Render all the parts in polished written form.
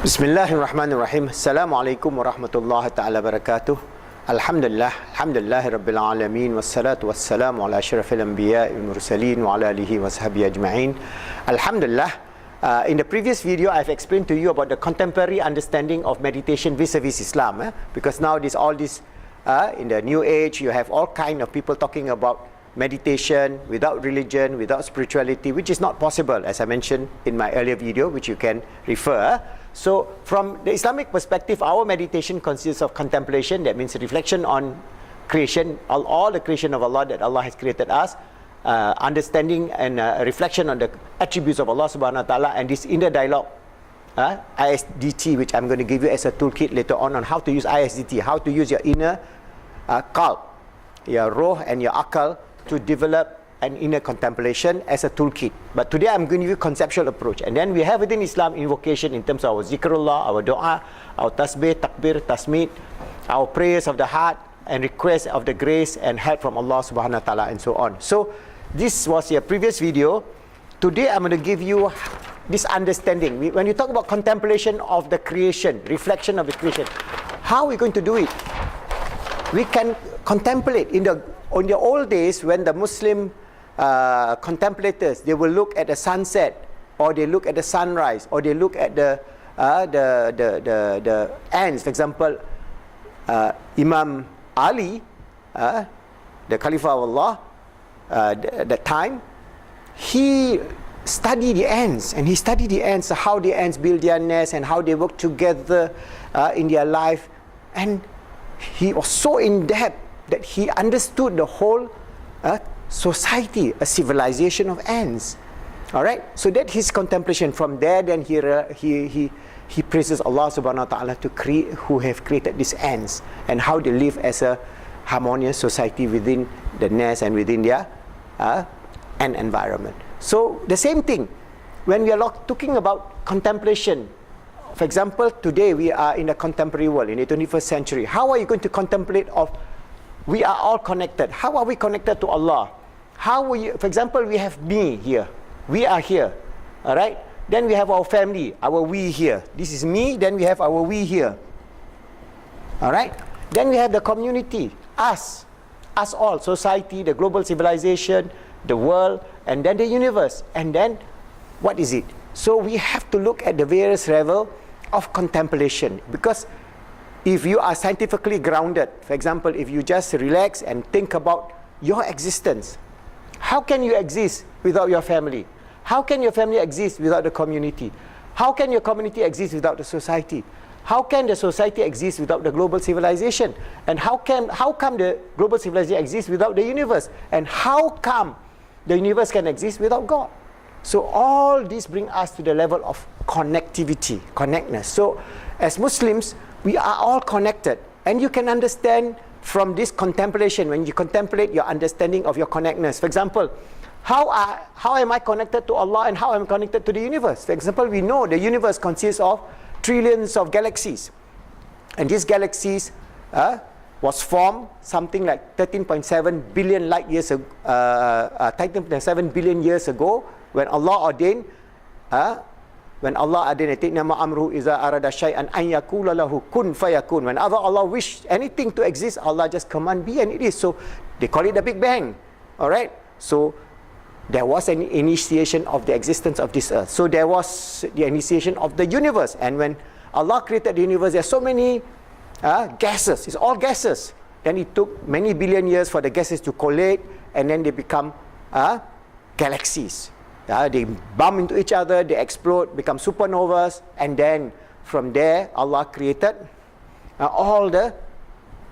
Bismillahirrahmanirrahim. Assalamualaikum warahmatullahi ta'ala wabarakatuh. Alhamdulillah Rabbil Alamin. Wassalatu wassalamu ala asyrafil anbiya'i wal mursalin wa ala alihi wa sahbihi ajma'in. Alhamdulillah. In the previous video, I've explained to you about the contemporary understanding of meditation vis-a-vis Islam. Because now in the new age, you have all kind of people talking about meditation without religion, without spirituality, which is not possible, as I mentioned in my earlier video, which you can refer. So from the Islamic perspective, our meditation consists of contemplation, that means reflection on creation, all the creation of Allah that Allah has created us, understanding and reflection on the attributes of Allah subhanahu wa ta'ala, and this inner dialogue, ISDT, which I'm going to give you as a toolkit later on how to use ISDT, how to use your inner qalb, your roh and your akal to develop an inner contemplation as a toolkit. But today I'm going to give you a conceptual approach. And then we have within Islam invocation in terms of our zikrullah, our dua, our tasbih, takbir, tasmid, our prayers of the heart, and requests of the grace and help from Allah subhanahu wa ta'ala, and so on. So this was your previous video. Today I'm going to give you this understanding. When you talk about contemplation of the creation, reflection of the creation, how are we going to do it? We can contemplate in the old days when the Muslim contemplators, they will look at the sunset, or they look at the sunrise, or they look at the ants. For example, Imam Ali, the Caliph of Allah, at that time, he studied the ants, and he studied the ants, how the ants build their nest and how they work together in their life, and he was so in depth that he understood the whole society, a civilization of ants. All right, so that his contemplation. From there, then he praises Allah subhanahu wa ta'ala who have created these ants and how they live as a harmonious society within the nest and within their ant environment. So the same thing when we are talking about contemplation. For example, today we are in a contemporary world, in the 21st century. How are you going to contemplate we are all connected? How are we connected to Allah? For example, we have me here. We are here. All right? Then we have our family, our we here. This is me, then we have our we here. All right? Then we have the community, us all, society, the global civilization, the world, and then the universe. And then, what is it? So we have to look at the various levels of contemplation, because if you are scientifically grounded, for example, if you just relax and think about your existence, how can you exist without your family? How can your family exist without the community? How can your community exist without the society? How can the society exist without the global civilization? And how come the global civilization exists without the universe? And how come the universe can exist without God? So all this brings us to the level of connectivity, connectedness. So as Muslims, we are all connected, and you can understand from this contemplation, when you contemplate your understanding of your connectedness. For example, how am I connected to Allah and how am I connected to the universe? For example, we know the universe consists of trillions of galaxies, and these galaxies was formed something like 13.7 billion light years ago, 13.7 billion years ago, when Allah ordained when Allah wished anything to exist, Allah just command be, and it is. So they call it the Big Bang. All right. So there was an initiation of the existence of this earth. So there was the initiation of the universe. And when Allah created the universe, there are so many gases. It's all gases. Then it took many billion years for the gases to collate, and then they become galaxies. They bump into each other, they explode, become supernovas, and then from there Allah created all the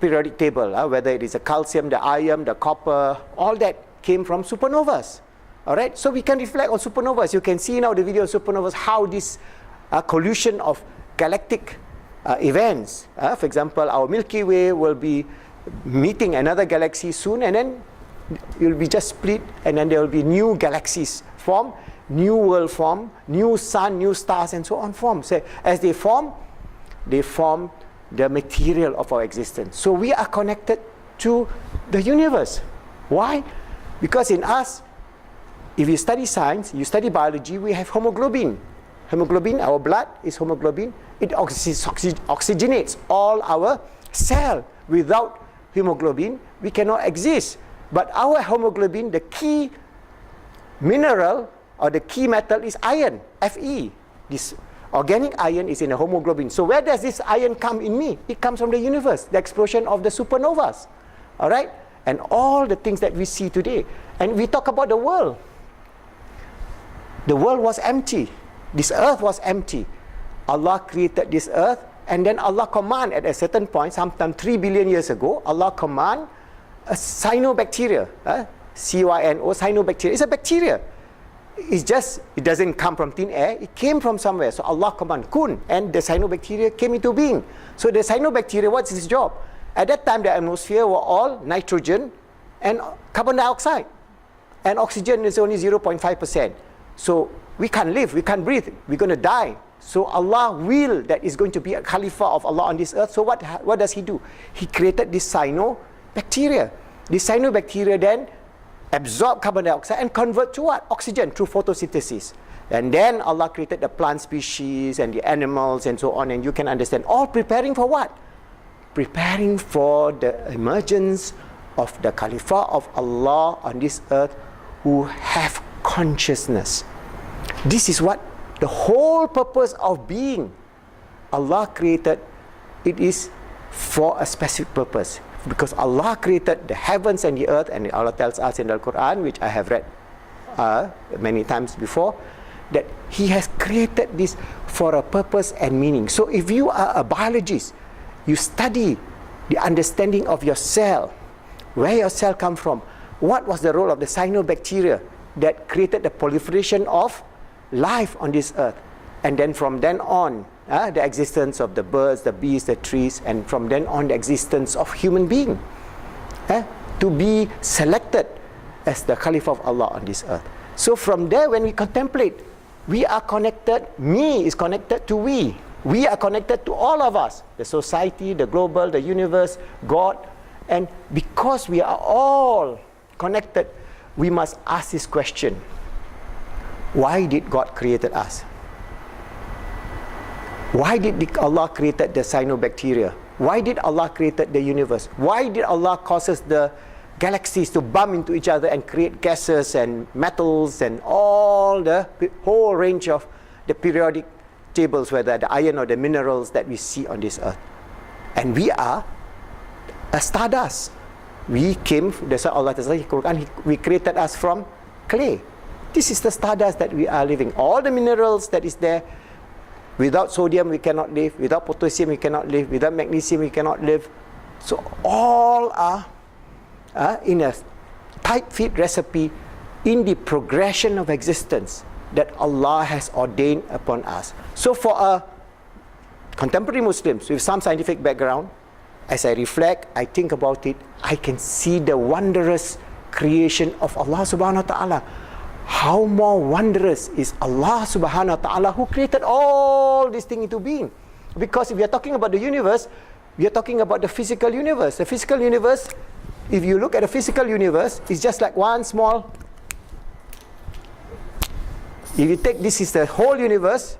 periodic table, whether it is the calcium, the iron, the copper, all that came from supernovas. All right, so we can reflect on supernovas. You can see now the video of supernovas, how this collision of galactic events. For example, our Milky Way will be meeting another galaxy soon, and then it will be just split, and then there will be new galaxies form, new world form, new sun, new stars, and so on form. So as they form the material of our existence. So we are connected to the universe. Why? Because in us, if you study science, you study biology, we have hemoglobin. Hemoglobin, our blood is hemoglobin. It oxygenates all our cell. Without hemoglobin, we cannot exist. But our hemoglobin, the key mineral or the key metal is iron, Fe. This organic iron is in the hemoglobin. So where does this iron come in me? It comes from the universe, the explosion of the supernovas. All right? And all the things that we see today. And we talk about the world. The world was empty. This earth was empty. Allah created this earth, and then Allah command at a certain point, sometime 3 billion years ago, Allah command a cyanobacteria, C-Y-N-O, cyanobacteria. It's a bacteria. It's just, it doesn't come from thin air, it came from somewhere. So Allah command kun, and the cyanobacteria came into being. So the cyanobacteria, what's its job? At that time, the atmosphere were all nitrogen and carbon dioxide. And oxygen is only 0.5%. So we can't live, we can't breathe, we're going to die. So Allah will that is going to be a Khalifa of Allah on this earth. So what does He do? He created this cyanobacteria. This cyanobacteria then absorb carbon dioxide and convert to what? Oxygen through photosynthesis. And then Allah created the plant species and the animals and so on. And you can understand, all preparing for what? Preparing for the emergence of the Khalifa of Allah on this earth who have consciousness. This is what the whole purpose of being. Allah created, it is for a specific purpose. Because Allah created the heavens and the earth, and Allah tells us in the Quran, which I have read many times before, that He has created this for a purpose and meaning. So if you are a biologist, you study the understanding of your cell, where your cell come from, what was the role of the cyanobacteria that created the proliferation of life on this earth, and then from then on the existence of the birds, the bees, the trees, and from then on the existence of human being to be selected as the Caliph of Allah on this earth. So from there, when we contemplate, we are connected. Me is connected to we. We are connected to all of us, the society, the global, the universe, God. And because we are all connected, we must ask this question: why did God created us? Why did Allah created the cyanobacteria? Why did Allah created the universe? Why did Allah causes the galaxies to bump into each other and create gases and metals and all the whole range of the periodic tables, whether the iron or the minerals that we see on this earth? And we are a stardust. We came, that's why Allah tells us in the Quran, we created us from clay. This is the stardust that we are living. All the minerals that is there. Without sodium we cannot live, without potassium we cannot live, without magnesium we cannot live. So all are in a tight fit recipe in the progression of existence that Allah has ordained upon us. So for a contemporary Muslims with some scientific background, as I reflect, I think about it, I can see the wondrous creation of Allah subhanahu wa ta'ala. How more wondrous is Allah subhanahu wa ta'ala who created all these things into being. Because if we are talking about the universe, we are talking about the physical universe. The physical universe, if you look at the physical universe, it's just like one small, if you take this is the whole universe,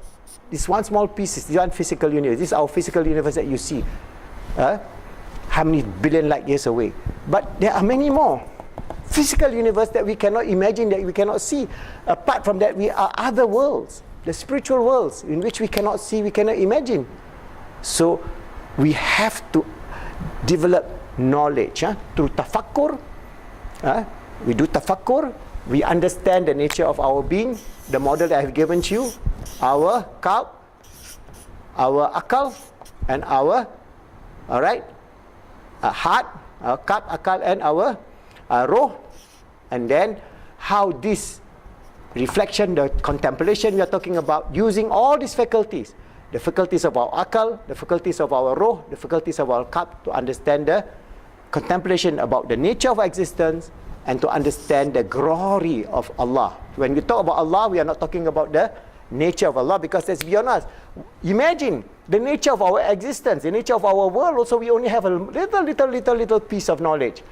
this one small piece is one physical universe. This is our physical universe that you see. How many billion light years away? But there are many more physical universe that we cannot imagine, that we cannot see. Apart from that, we are other worlds, the spiritual worlds in which we cannot see, we cannot imagine. So we have to develop knowledge through tafakkur. We do tafakkur, we understand the nature of our being, the model that I have given to you, our qalb, our akal, and our heart, our qalb, akal, and our roh. And then how this reflection, the contemplation we are talking about, using all these faculties, the faculties of our akal, the faculties of our roh, the faculties of our qalb, to understand the contemplation about the nature of existence and to understand the glory of Allah. When we talk about Allah, we are not talking about the nature of Allah, because that's beyond us. Imagine the nature of our existence, the nature of our world. Also, we only have a little piece of knowledge.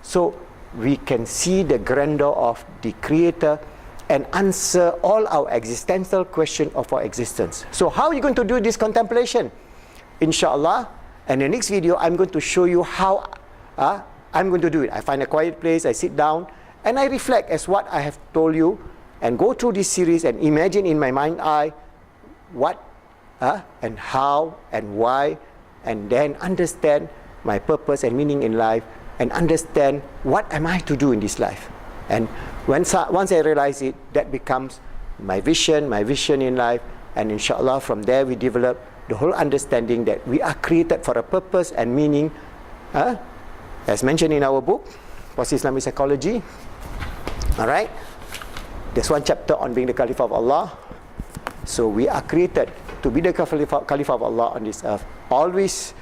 So we can see the grandeur of the Creator and answer all our existential question of our existence. So how are you going to do this contemplation? Inshallah, in the next video, I'm going to show you how I'm going to do it. I find a quiet place, I sit down, and I reflect as what I have told you, and go through this series and imagine in my mind eye what and how and why, and then understand my purpose and meaning in life, and understand what am I to do in this life. And once I realize it, that becomes my vision in life, and inshallah from there we develop the whole understanding that we are created for a purpose and meaning, as mentioned in our book, Positive Islamic Psychology. Alright, there's one chapter on being the Caliph of Allah. So we are created to be the Caliph of Allah on this earth, always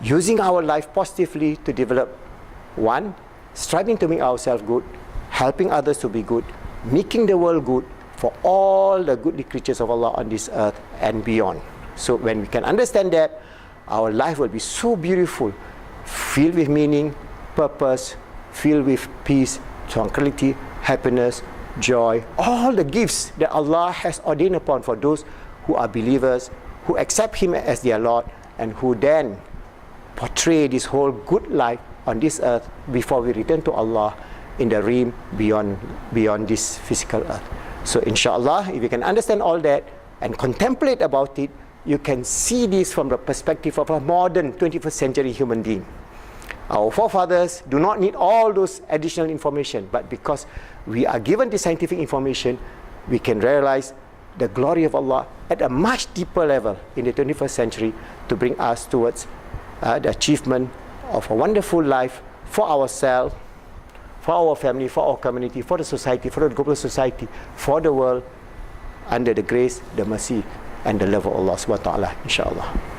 using our life positively to develop, one, striving to make ourselves good, helping others to be good, making the world good for all the goodly creatures of Allah on this earth and beyond. So when we can understand that, our life will be so beautiful, filled with meaning, purpose, filled with peace, tranquility, happiness, joy, all the gifts that Allah has ordained upon for those who are believers, who accept Him as their Lord, and who then portray this whole good life on this earth before we return to Allah in the realm beyond this physical earth. So inshallah, if you can understand all that and contemplate about it, you can see this from the perspective of a modern 21st century human being. Our forefathers do not need all those additional information, but because we are given the scientific information, we can realize the glory of Allah at a much deeper level in the 21st century to bring us towards the achievement of a wonderful life for ourselves, for our family, for our community, for the society, for the global society, for the world, under the grace, the mercy, and the love of Allah subhanahu wa ta'ala, inshallah.